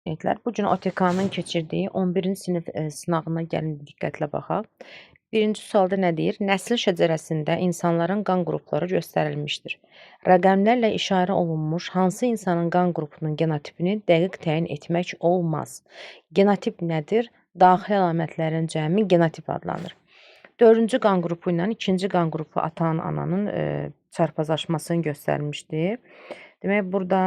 Ümumiyyətlər, bu gün OTK-nın keçirdiyi 11-ci sinif sınavına gəlin diqqətlə baxaq. Birinci sualda nə deyir? Nəsil şəcərəsində insanların qan qrupları göstərilmişdir. Rəqəmlərlə işarə olunmuş hansı insanın qan qrupunun genotipini dəqiq təyin etmək olmaz? Genotip nədir? Daxili əlamətlərin cəmi genotip adlanır. 4-cü qan qrupu ilə 2-ci qan qrupu atan ananın çarpazlaşmasını göstərmişdir. Demək, burada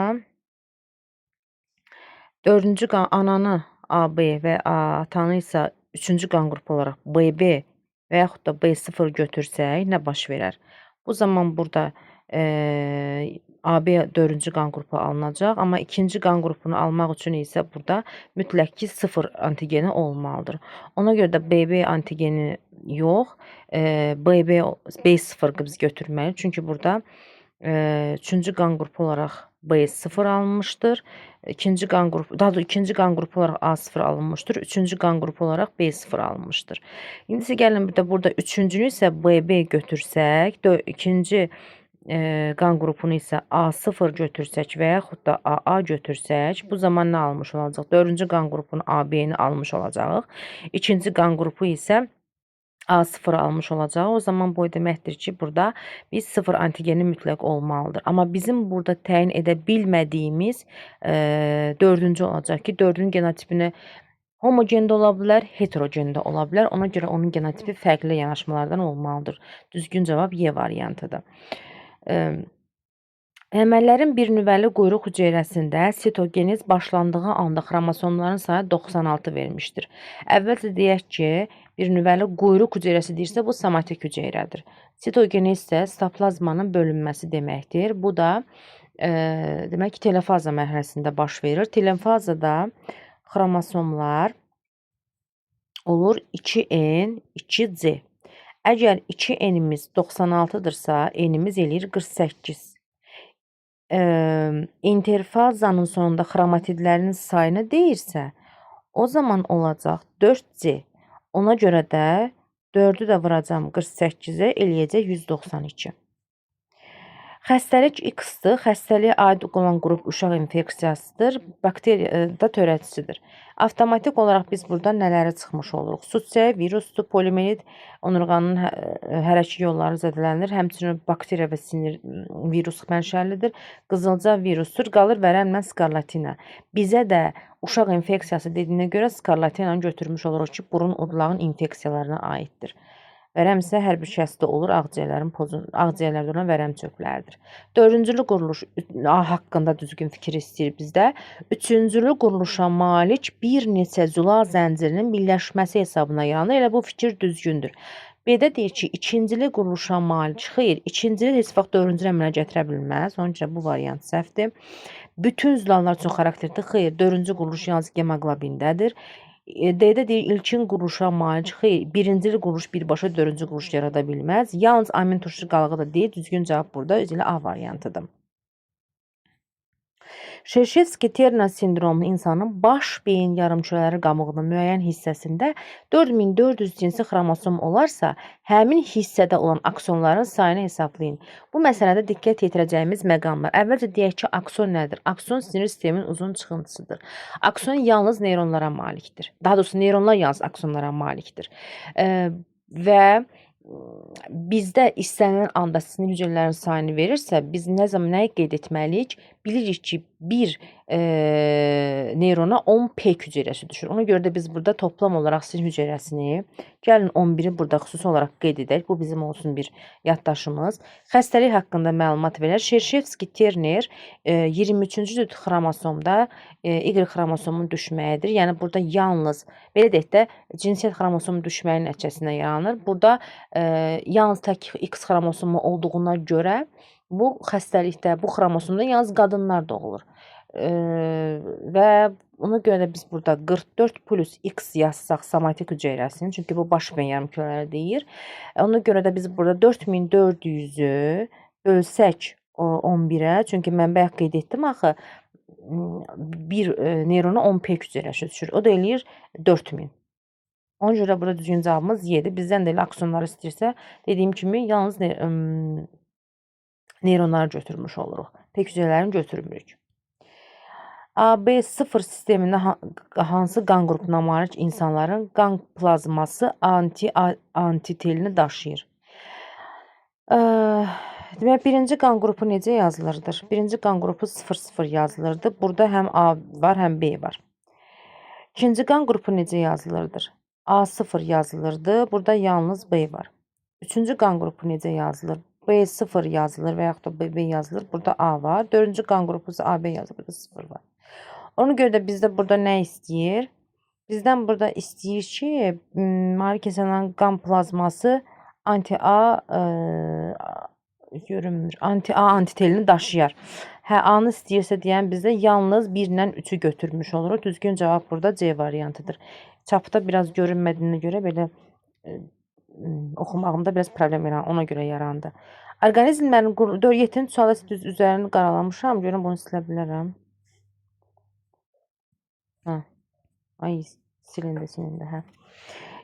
4-cü ananı AB və atanı isə 3-cü qan qrupu olaraq BB və yaxud da B0 götürsək nə baş verər? Bu zaman burada AB 4-cü qan qrupu alınacaq, amma 2-ci qan qrupunu almaq üçün isə burada mütləq ki 0 antigeni olmalıdır. Ona görə də BB antigeni yox, B0 biz götürməliyik. Çünki burada 3-cü qan qrupu olaraq B0 alınmışdır. İkinci qan qrupu olaraq A0 alınmışdır. 3-cü qan qrupu olaraq B0 alınmışdır. İndi isə gəlin burada 3-cünü isə BB götürsək, ikinci qan qrupunu isə A0 götürsək və yaxud da AA götürsək, bu zaman nə almış olacaq? 4-cü qan qrupunu AB-ni almış olacaq. İkinci qan qrupu isə A0 almış olacaq. O zaman bu deməkdir ki, burada biz 0 antigeni mütləq olmalıdır. Amma bizim burada təyin edə bilmədiyimiz 4-cü olacaq ki, 4-ün genotipini homogen də ola bilər, heterogen də ola bilər. Ona görə onun genotipi fərqli yanaşmalardan olmalıdır. Düzgün cavab Y variantıdır. Əməllərin bir nüvəli quyruq hüceyrəsində sitogeniz başlandığı anda xromosomların sayı 96 vermişdir. Əvvəlcə deyək ki, bir nüvəli quyruq hüceyrəsi deyirsə, bu somatik hüceyrədir. Sitogeniz isə sitoplazmanın bölünməsi deməkdir. Bu da demək ki, telofaza mərhələsində baş verir. Telofazada xromosomlar olur 2N, 2C. Əgər 2N-imiz 96-dırsa, N-imiz eləyir 48. İnterfazanın sonunda xromatidlərin sayını deyirsə, o zaman olacaq 4C. Ona görə də 4-ü də vuracam 48-ə, eləyəcək 192. Xəstəlik X-dır. Xəstəliyə aid olan qrup uşaq infeksiyasıdır. Bakteriyada törədicisidir. Avtomatik olaraq biz burada nələri çıxmış oluruq? Sutsiya virusdur, poliomielit onurğanın hərəkət yolları zədələnir. Həmçinin bakteriya və sinir virus mənşəlidir. Qızılca virusdur. Qalır vərəmlə skarlatina. Bizə də uşaq infeksiyası dediyinə görə skarlatinanı götürmüş oluruq ki, burun udulağın infeksiyalarına aiddir. Vərəm isə hər bir şəxsdə olur, ağciyərlərdə olan vərəm çöpləridir. 4-cülü quruluş haqqında düzgün fikir istəyir bizdə. 3-cülü quruluşa malik bir neçə zülal zəncirinin birləşməsi hesabına yaranır. Elə bu fikir düzgündür. B-də deyir ki, ikincili quruluşa malik. Xeyr, ikincili heç vaxt 4-cü əmələ gətirə bilməz. Onun üçün bu variant səhvdir. Bütün zülallar çox xarakterlidir. Xeyr, 4-cü quruluş yalnız hemoqlobindədir. D-də deyir, ilkin quruluşa malik. Xeyr, birincili quruluş birbaşa 4-cü quruluş yarada bilməz. Yalnız amin turşu qalığı da deyil. Düzgün cavab burada özü ilə A variantıdır. Şerşevski-Terna sindromu insanın baş beyin yarımkürələri qamuğunun müəyyən hissəsində 4400 cinsi xromosom olarsa, həmin hissədə olan aksonların sayını hesablayın. Bu məsələdə diqqət yetirəcəyimiz məqam var. Əvvəlcə deyək ki, akson nədir? Akson sinir sisteminin uzun çıxıntısıdır. Akson yalnız neyronlara malikdir. Daha doğrusu neyronlar yalnız aksonlara malikdir. Və bizdə istənilən anda sinir hüceyrələrinin sayını verirsə, biz nəyi qeyd etməliyik? Bilirik ki, bir neyrona 10 peyk hüceyrəsi düşür. Ona görə də biz burada toplam olaraq sinir hüceyrəsini, gəlin 11-i burada xüsusi olaraq qeyd edək. Bu bizim olsun bir yaddaşımız. Xəstəlik haqqında məlumat verər. Şerşevski-Terner 23-cü xromosomda Y xromosomun düşməyidir. Yəni burada yalnız, belə deyək də, cinsiyyət xromosomun düşməyi nəticəsində yaranır. Burada yalnız tək X xromosomu olduğuna görə bu xəstəlikdə, bu xromosomda yalnız qadınlar doğulur. Və ona görə də biz burada 44 plus X yazsaq somatik hüceyrəsini, çünki bu baş beyin yarımkürələri deyir. Ona görə də biz burada 4400-ü bölsək 11-ə, çünki mən bayaq qeyd etdim axı, bir neyrona 10 peyk hüceyrəsi düşür. O da eləyir 4000. Ona görə burada düzgün cavabımız Y-dir. Bizdən də elə aksonları istəyirsə, dediyim kimi, yalnız neyronları götürmüş oluruq. Peyk hüceyrələrini götürmürük. AB0 sistemində hansı qan qrupuna malik insanların qan plazması antitelini daşıyır? Demək, birinci qan qrupu necə yazılırdır? Birinci qan qrupu 00 yazılırdı. Burada həm A var, həm B var. İkinci qan qrupu necə yazılırdır? A0 yazılırdı. Burada yalnız B var. Üçüncü qan qrupu necə yazılır? B0 yazılır və yaxud da BB yazılır. Burada A var. Dördüncü qan qrupu isə AB yazılır. Burada 0 var. Ona görə də bizdə burada nə istəyir? Bizdən burada istəyir ki, malik insanların qan plazması anti-A görünmür. Anti-A antitelini daşıyar. Hə, A-nı istəyirsə deyən bizdə yalnız 1-dən 3-ü götürmüş oluruq. Düzgün cavab burada C variantıdır. Çapda biraz görünmədiyinə görə belə oxumağımda biraz problem ona görə yarandı. Orqanizmlərin 7-ci sualda düz üzərini qaralamışam. Görün bunu silə bilərəm. Hə. Ay, silindi, hə.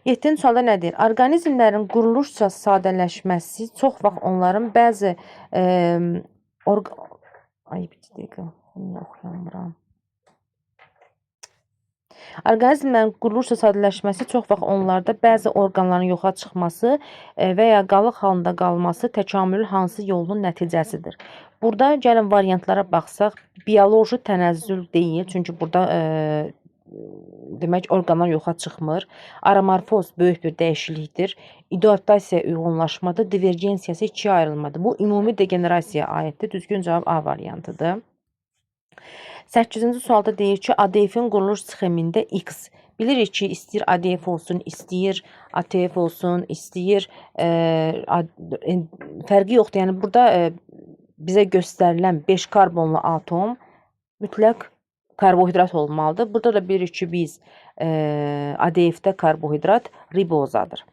7-ci sualda nə deyir? Orqanizmlərin quruluşca sadələşməsi çox vaxt onların bəzi Ay, bir dəqiqə, bunu oxuyamıram. Orqanizmlərin quruluşca sadələşməsi çox vaxt onlarda bəzi orqanların yoxa çıxması və ya qalıq halında qalması təkamülün hansı yolunun nəticəsidir? Burada gəlin variantlara baxsaq, bioloji tənəzzül deyil, çünki burada demək orqanlar yoxa çıxmır. Aramorfoz böyük bir dəyişiklikdir. İdaptasiya uyğunlaşmadır. Divergensiyası ikiyə ayrılmadır. Bu ümumi degenerasiyaya aiddir. Düzgün cavab A variantıdır. 8-ci sualda deyir ki, ADF-in quruluş sxemində X. Bilirik ki, istəyir ADF olsun, istəyir ATF olsun, istəyir fərqi yoxdur. Yəni burada bizə göstərilən 5 karbonlu atom mütləq karbohidrat olmalıdır. Burada da bilirik ki, biz ADF-də karbohidrat ribozadır.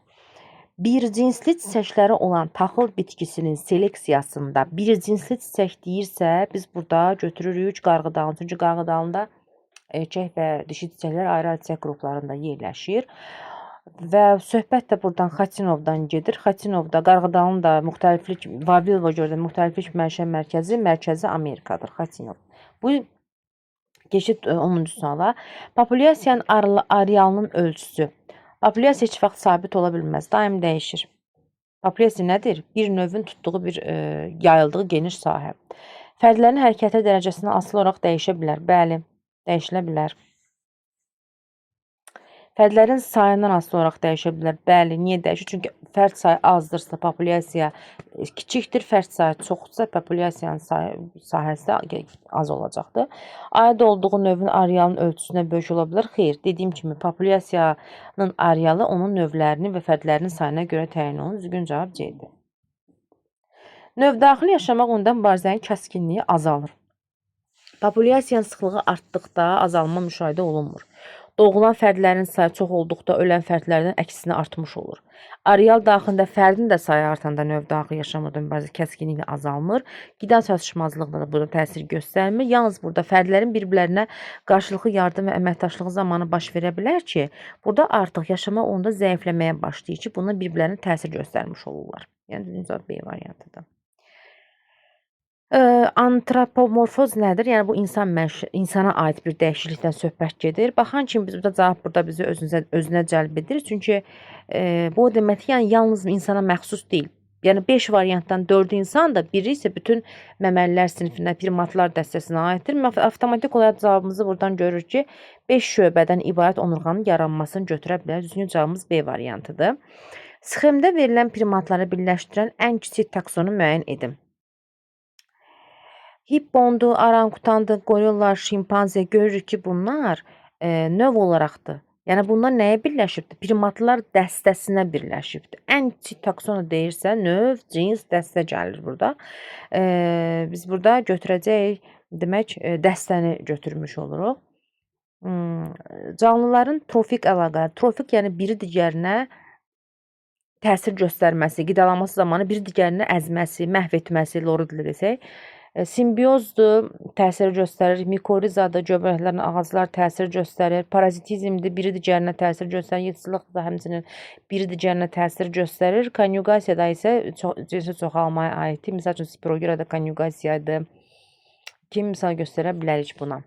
Bir cinsli çiçəkləri olan taxıl bitkisinin seleksiyasında bir cinsli çiçək deyirsə, biz burada götürürük qarğıdalını. Çünki qarğıdalında erkək və dişi çiçəklər ayrı-ayrı çiçək qruplarında yerləşir. Və söhbət də buradan Xatinovdan gedir. Xatinovda qarğıdalın da müxtəliflik, Vavilova görə də müxtəliflik mərkəzi Amerikadır. Xatinov. Bu keçid 10-cu suala. Populyasiyanın arealının ölçüsü. Populyasiya heç vaxt sabit ola bilməz, daim dəyişir. Populyasiya nədir? Bir növün tutduğu bir yayıldığı geniş sahə. Fərdlərin hərəkəti dərəcəsindən asılı olaraq dəyişə bilər. Bəli, dəyişilə bilər. Fərdlərin sayından asılı olaraq dəyişə bilər. Bəli, niyə dəyişir? Çünki fərd sayı azdırsa populyasiya kiçikdir, fərd sayı çoxdursa populyasiyanın sahəsi az olacaqdır. Aid olduğu növün arealının ölçüsünə böyük ola bilər. Xeyr, dediyim kimi populyasiyanın arealı onun növlərinin və fərdlərinin sayına görə təyin olunur. Düzgün cavab C-dir. Növdaxili yaşamaq ondan mübarizənin kəskinliyi azalır. Populyasiyanın sıxlığı artdıqda azalma müşahidə olunmur. Doğulan fərdlərin sayı çox olduqda ölən fərdlərdən əksinə artmış olur. Areal daxilində fərdin də sayı artanda növdaxili yaşamada mübarizə kəskinliklə azalmır. Qida çatışmazlığına da burada təsir göstərmir. Yalnız burada fərdlərin bir-birlərinə qarşılıqlı yardım və əməkdaşlığı zamanı baş verə bilər ki, burada artıq yaşama onda zəifləməyə başlayır ki, buna bir-birlərinə təsir göstərmiş olurlar. Yəni, düzgün cavab B variantıdır. Antropomorfoz nədir? Yəni, bu insana aid bir dəyişiklikdən söhbət gedir. Baxan kimi biz burada cavab burada bizi özünə cəlb edir. Çünki bu demək ki, yəni, yalnız insana məxsus deyil. Yəni, 5 variantdan 4 insandır, biri isə bütün məməlilər sinifinə, primatlar dəstəsinə aiddir. Avtomatik olaraq cavabımızı buradan görür ki, 5 şöbədən ibarət onurğanın yaranmasını götürə bilər. Düzgün cavabımız B variantıdır. Sxemdə verilən primatları birləşdirən ən kiçik taksonu müəyyən edin. Hippondur, orangutandır, gorillar, şimpanze görürük ki, bunlar növ olaraqdır. Yəni, bunlar nəyə birləşibdir? Primatlar dəstəsinə birləşibdir. Ən kiçik taksona deyirsə, növ, cins, dəstə gəlir burada. Biz burada götürəcəyik, demək, dəstəni götürmüş oluruq. Canlıların trofik əlaqələri. Trofik, yəni biri digərinə təsir göstərməsi, qidalanması zamanı biri digərini əzməsi, məhv etməsi, loridilə desək. Simbiozdur, təsir göstərir. Mikorizadır, göbələklərin ağaclar təsir göstərir. Parazitizmdir, biri digərinə təsir göstərir. Yetişilik da həmçinin biri digərinə təsir göstərir. Konjugasiyada isə cinsi çoxalmaya aiddir. Misal üçün, spirogirada konjugasiyadır. Kim misal göstərə bilərik buna?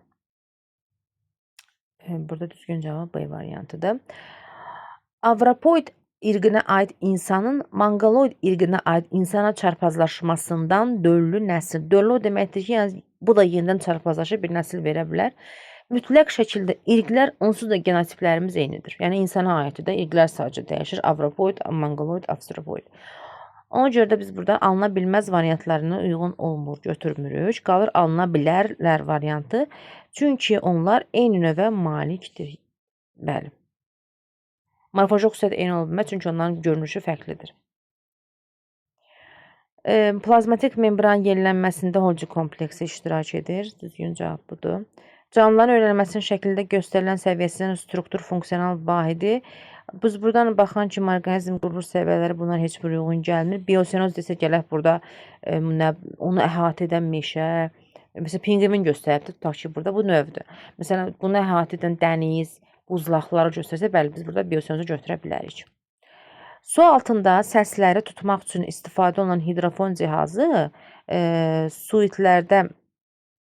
Burada düzgün cavab B variantıdır. Avropoid irqinə aid insanın Mongoloid irqinə aid insana çarpazlaşmasından döllü nəsil. Döllü o deməkdir ki, yəni bu da yenidən çarpazlaşıb bir nəsil verə bilər. Mütləq şəkildə irqlər onsuz da genotiplərimiz eynidir. Yəni insana aiddir də, irqlər sadəcə dəyişir. Avropoid, Mongoloid, Avstropoid. Ona görə də biz burada alına bilməz variantlarına uyğun olmur, götürmürük. Qalır alına bilərlər variantı. Çünki onlar eyni növə malikdir. Bəli. Morfoloji xüsusiyyət eyni ola bilməz, çünki onların görünüşü fərqlidir. Plazmatik membran yenilənməsində Holgi kompleksi iştirak edir. Düzgün cavab budur. Canlıların öyrənilməsinin şəklində göstərilən səviyyəsinin struktur funksional vahidi. Biz buradan baxan kimi orqanizm quruluş səviyyələri bunlar heç bir uyğun gəlmir. Biosenoz desə gələk burada onu əhatə edən meşə, məsələn pinqvin göstəribdir, tutaq ki burada bu növdür. Məsələn bunu əhatə edən dəniz, buzlaqları göstərsə, bəli biz burada biosenozu götürə bilərik. Su altında səsləri tutmaq üçün istifadə olunan hidrofon cihazı suitlərdə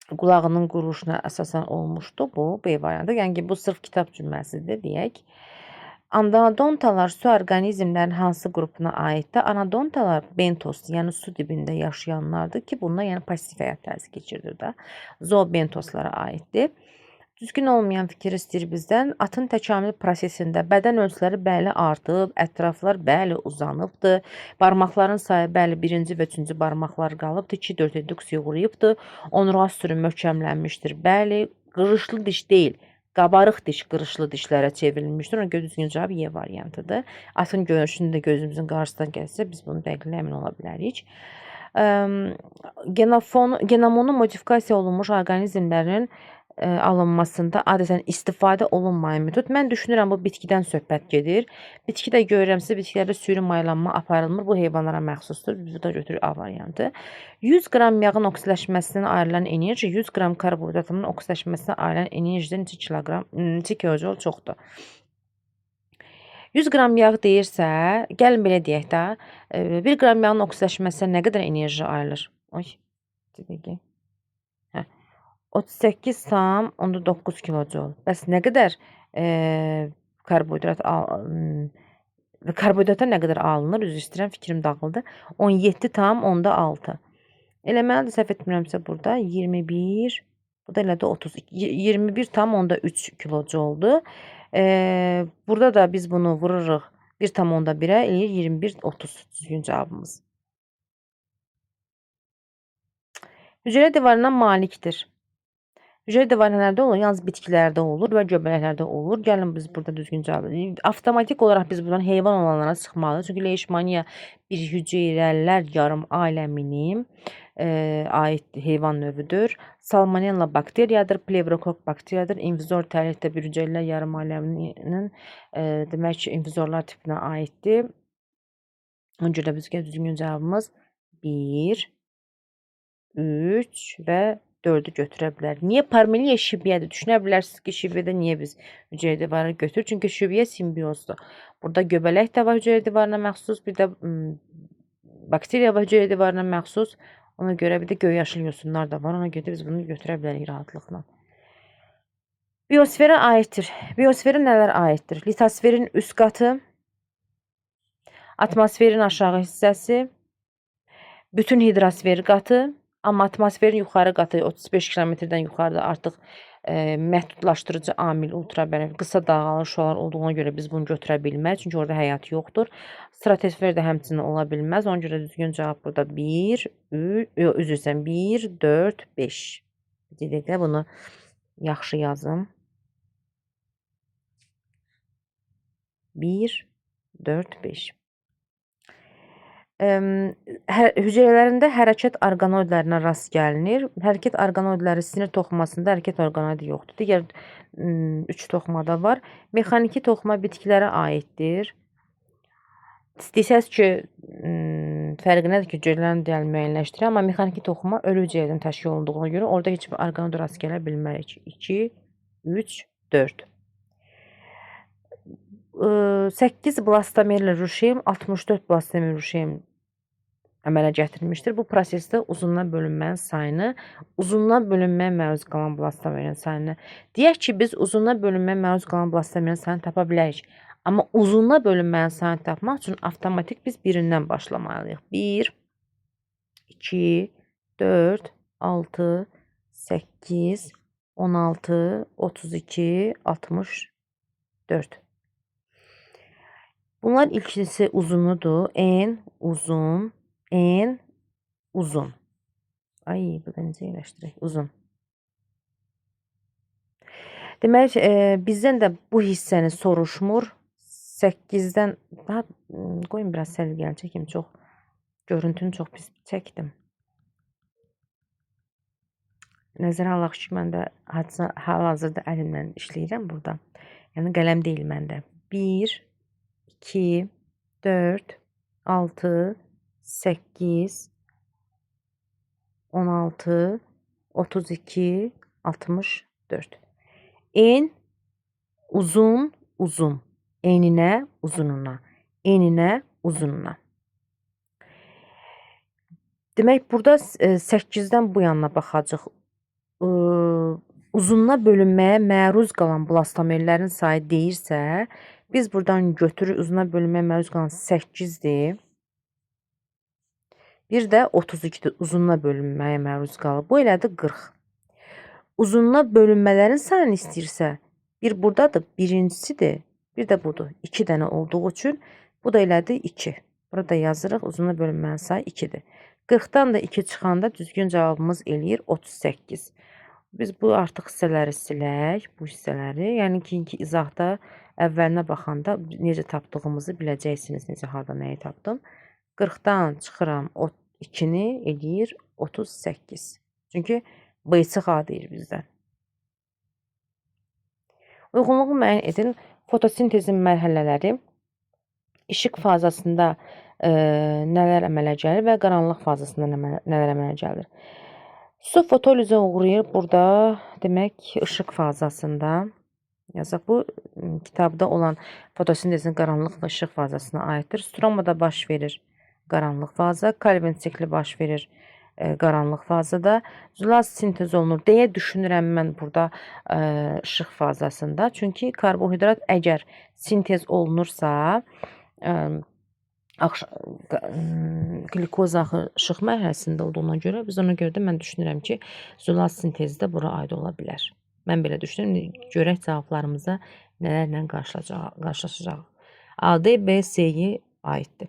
qulağının quruluşuna əsasən olmuşdu. Bu B variantı. Yəni ki, bu sırf kitab cümləsidir deyək. Anadontalar su orqanizmlərin hansı qrupuna aiddir? Anadontalar bentos, yəni su dibində yaşayanlardır ki, bunlar yəni pasiv həyat tərzi keçirdir də. Zoobentoslara aiddir. Düzgün olmayan fikir istəyir bizdən. Atın təkamül prosesində bədən ölçüləri bəli artıb, ətraflar bəli uzanıbdır. Barmaqların sayı bəli birinci və üçüncü barmaqlar qalıbdır. 2-4 eduksiya uğrayıbdır. Onurğa sürü möhkəmlənmişdir. Bəli, qırışlı diş deyil, qabarıq diş qırışlı dişlərə çevrilmişdir. Ona görə düzgün cavab Y variantıdır. Atın görünüşünü də gözümüzün qarşısına gəlsə, biz bunu dəqiqlə əmin ola bilərik. Genomonu modifikasiya olunmuş orqanizmlərin alınmasında adətən istifadə olunmayan metod. Mən düşünürəm bu bitkidən söhbət gedir. Bitkidə görürəmsə, bitkilərdə sürü maylanma aparılmır. Bu heyvanlara məxsusdur. Biz burada götürürük A variantı. 100 qram yağın oksidaşmasından ayrılan enerji 100 qram karbohidratın oksidaşmasından ayrılan enerjidən 2 kilojoule çoxdur. 100 qram yağ deyirsə, gəlin belə deyək də, 1 qram yağın oksidaşmasına nə qədər enerji ayrılır? Oy, dəqiqə. 38,9 kilojoule. Bəs nə qədər karbohidrata nə qədər alınır? Üzr istəyirəm, fikrim dağıldı. 17,6. Eləməlidir, səhv etmirəmsə burada 21, bu da elədi 30. 21,3 kilojoule-dur. Burada da biz bunu vururuq 1,1-ə, eləyir 21,30 düzgün cavabımız. Hüceyrə divarına malikdir. Hüceyrə divarı nələrdə olur? Yalnız bitkilərdə olur və göbələklərdə olur. Gəlin biz burada düzgün cavab. Avtomatik olaraq biz buradan heyvan olanlara çıxmalıyıq. Çünki leishmaniya bir hüceyrələr yarım aləminin aid heyvan növüdür. Salmonella bakteriyadır, plevrokoq bakteriyadır. İnvizor tərifdə bir hüceyrələr yarım aləminin demək ki, invizorlar tipinə aiddir. Ona görə biz düzgün cavabımız 1, 3 və 4'ü götürə bilər. Niyə Parmeliya şibiyyədir? Düşünə bilərsiniz ki, şibiyyədə niyə biz hüceyrə divarı götürür? Çünki şibiyyə simbiozdur. Burada göbələk də var hüceyrə divarına məxsus, bir də bakteriya var hüceyrə divarına məxsus. Ona görə bir də göyyaşıl yosunlar da var. Ona görə biz bunu götürə bilərik rahatlıqla. Biosferə aiddir. Biosferə nələr aiddir? Litosferin üst qatı, atmosferin aşağı hissəsi, bütün hidrosfer qatı, amma atmosferin yuxarı qatı 35 kilometrdən yuxarıda artıq məhdudlaşdırıcı amil ultrabənövü qısa dalğalı şüalar olduğuna görə biz bunu götürə bilmərik. Çünki orada həyat yoxdur. Stratosfer də həmçinin ola bilməz. Ona görə düzgün cavab burada 1, 4, 5. Dedik də bunu yaxşı yazım. 1, 4, 5. Hüceyrələrində hərəkət orqanoidlərinə rast gəlinir. Hərəkət orqanoidləri sinir toxumasında hərəkət orqanoidi yoxdur. Digər 3 toxumada var. Mexaniki toxuma bitkilərə aiddir. İstəsəz ki, fərqi nədir ki, hüceyrələrin dəyərini müəyyənləşdirir, amma mexaniki toxuma ölü hüceyrədən təşkil olunduğuna görə orada heç bir orqanoid rast gələ bilmərik. 2, 3, 4. 8 blastomerli ruşeym, 64 blastomerli ruşeym əmələ gətirilmişdir. Bu prosesdə uzundan bölünmənin sayını, uzundan bölünməyə məruz qalan blastamirin sayını. Deyək ki, biz uzundan bölünməyə məruz qalan blastamirin sayını tapa bilərik. Amma uzundan bölünmənin sayını tapmaq üçün avtomatik biz birindən başlamalıyıq. 1, 2, 4, 6, 8, 16, 32, 64. Bunlar ilkisi uzunudur. En uzun, en uzun. Ay, bu da necə yerləşdirək? Uzun. Demək, bizdən də bu hissəni soruşmur. 8-dən daha qoyun biraz səliqəli çəkim. Çox görüntünü çox pis çəkdim. Nəzərə alaq ki, mən də hal-hazırda əlimlə işləyirəm burada. Yəni qələm deyil məndə. 1, 2, 4, 6, 8, 16, 32, 64. En uzun, uzun. Eninə, uzununa. Eninə, uzununa. Demək, burada 8-dən bu yanına baxacaq. Uzununa bölünməyə məruz qalan blastomerlərin sayı deyirsə, biz buradan götürürük, uzuna bölünməyə məruz qalan 8-dir. Bir də 32-dir, uzununa bölünməyə məruz qalıb. Bu elədir 40. Uzununa bölünmələrin sayını istəyirsə, bir buradadır, birincisidir, bir də budur. 2 dənə olduğu üçün bu da elədir 2. Burada yazırıq, uzununa bölünmənin sayı 2-dir. 40-dan da 2 çıxanda düzgün cavabımız eləyir 38. Biz bu artıq hissələri silək, bu hissələri. Yəni ki, izahda əvvəlinə baxanda necə tapdığımızı biləcəksiniz, necə harda nəyi tapdım. 40-dan çıxıram 2-ni eləyir 38. Çünki B-çıx A deyir bizdən. Uyğunluğu müəyyən edin. Fotosintezin mərhələləri, işıq fazasında nələr əmələ gəlir və qaranlıq fazasında nələr əmələ gəlir. Su fotolizə uğrayır burada, demək, işıq fazasında. Yazaq, bu kitabda olan fotosintezin qaranlıq və işıq fazasına aiddir. Stromada baş verir qaranlıq faza, Kalvin sikli baş verir qaranlıq fazada. Zülaz sintez olunur deyə düşünürəm mən burada işıq fazasında. Çünki karbohidrat əgər sintez olunursa, glikoz axı işıq mərhələsində olduğuna görə, biz ona görə də mən düşünürəm ki, zülaz sintezi də bura aid ola bilər. Mən belə düşünürəm, görək cavablarımıza nələrlə qarşılaşacaq. A, D, B, C-yi aiddir.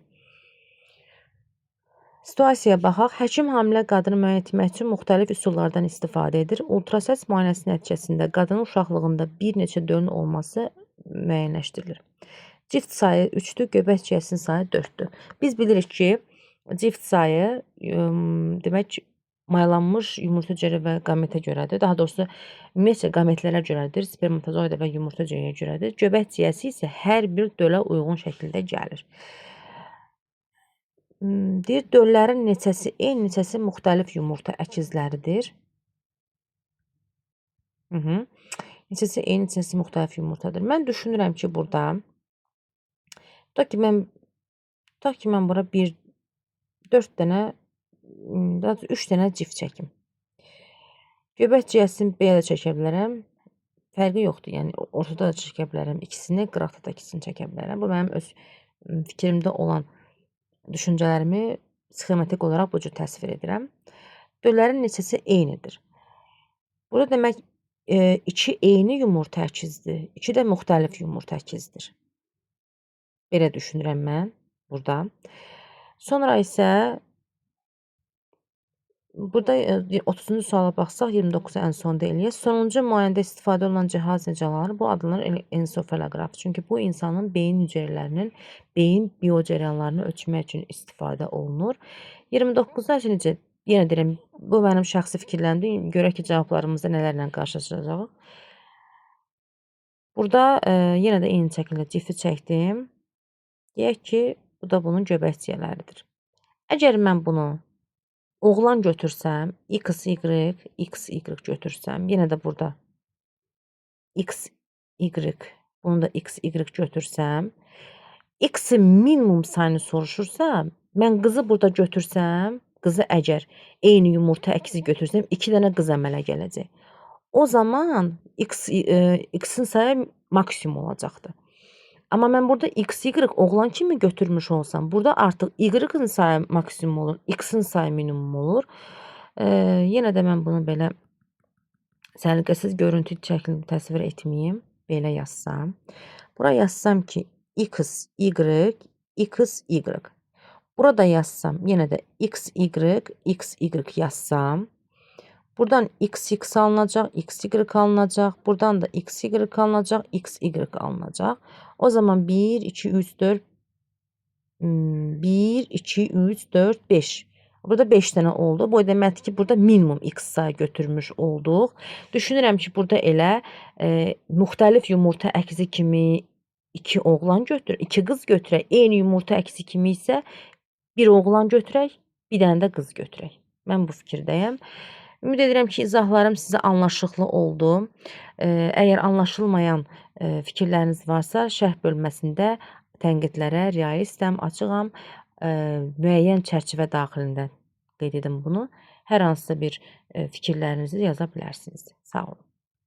Situasiyaya baxaq. Həkim hamilə qadını müəyyən etmək üçün müxtəlif üsullardan istifadə edir. Ultrasəs müayinəsi nəticəsində qadının uşaqlığında bir neçə dölün olması müəyyənləşdirilir. Cift sayı 3-dür, göbək ciyəsinin sayı 4-dür. Biz bilirik ki, cift sayı demək maylanmış yumurta cücəri və qametə görədir. Daha doğrusu ümumiyyətlə qametlərə görədir, spermatozoida və yumurta cücəriyə görədir. Göbək ciyəsi isə hər bir dölə uyğun şəkildə gəlir. Deyir, döllərin neçəsi, eyni neçəsi müxtəlif yumurta əkizləridir. Neçəsi eyni neçəsi müxtəlif yumurtadır. Mən düşünürəm ki, burada tutaq ki, mən bura 4 dənə, 3 dənə cift çəkim. Göbək ciyəsini belə də çəkə bilərəm. Fərqi yoxdur, yəni ortada da çəkə bilərəm ikisini, qıraqda da ikisini çəkə bilərəm. Bu mənim öz fikrimdə olan düşüncələrimi sxematik olaraq bu cür təsvir edirəm. Döllərin neçəsi eynidir. Burada demək 2 eyni yumurta əkizdir, 2 də müxtəlif yumurta əkizdir. Belə düşünürəm mən burada. Sonra isə burada 30-cu suala baxsaq, 29-u ən sonda eləyək. Sonuncu müayinədə istifadə olunan cihaz necə alınır? Bu adlanır ensofaloqraf. Çünki bu insanın beyin hüceyrələrinin beyin biocəryanlarını ölçmək üçün istifadə olunur. 29-da necə? Yenə deyirəm, bu mənim şəxsi fikirlərimdir. Görək ki, cavablarımızda nələrlə qarşılaşacağıq. Burada yenə də eyni şəkildə cifti çəkdim. Deyək ki, bu da bunun göbək ciyələridir. Əgər mən bunu oğlan götürsəm, XY götürsəm, yenə də burada XY, bunu da XY götürsəm, X-in minimum sayını soruşursa, mən qızı burada götürsəm, qızı əgər eyni yumurta əksi götürsəm, 2 dənə qız əmələ gələcək. O zaman x-in sayı maksimum olacaqdır. Amma mən burada x, y oğlan kimi götürmüş olsam, burada artıq y-in sayı maksimum olur, x-in sayı minimum olur. Yenə də mən bunu belə səliqəsiz görüntü şəklini təsvir etməyim. Belə yazsam. Bura yazsam ki, x, y, x, y. Burada yazsam, yenə də x, y yazsam. Buradan x, x alınacaq, x, y alınacaq. Buradan da x, y alınacaq, x, y alınacaq. O zaman 1, 2, 3, 4, 1, 2, 3, 4, 5. Burada 5 dənə oldu. Bu deməkdir ki, burada minimum x sayı götürmüş olduq. Düşünürəm ki, burada elə müxtəlif yumurta əksi kimi 2 oğlan götür, 2 qız götürək. Eyni yumurta əksi kimi isə bir oğlan götürək, bir dənə də qız götürək. Mən bu fikirdəyəm. Ümid edirəm ki, izahlarım sizə anlaşılıqlı oldu. Əgər anlaşılmayan fikirləriniz varsa, şərh bölməsində tənqidlərə riayət istəyirəm, açığam. Müəyyən çərçivə daxilində qeyd edim bunu. Hər hansısa bir fikirlərinizi yaza bilərsiniz. Sağ olun.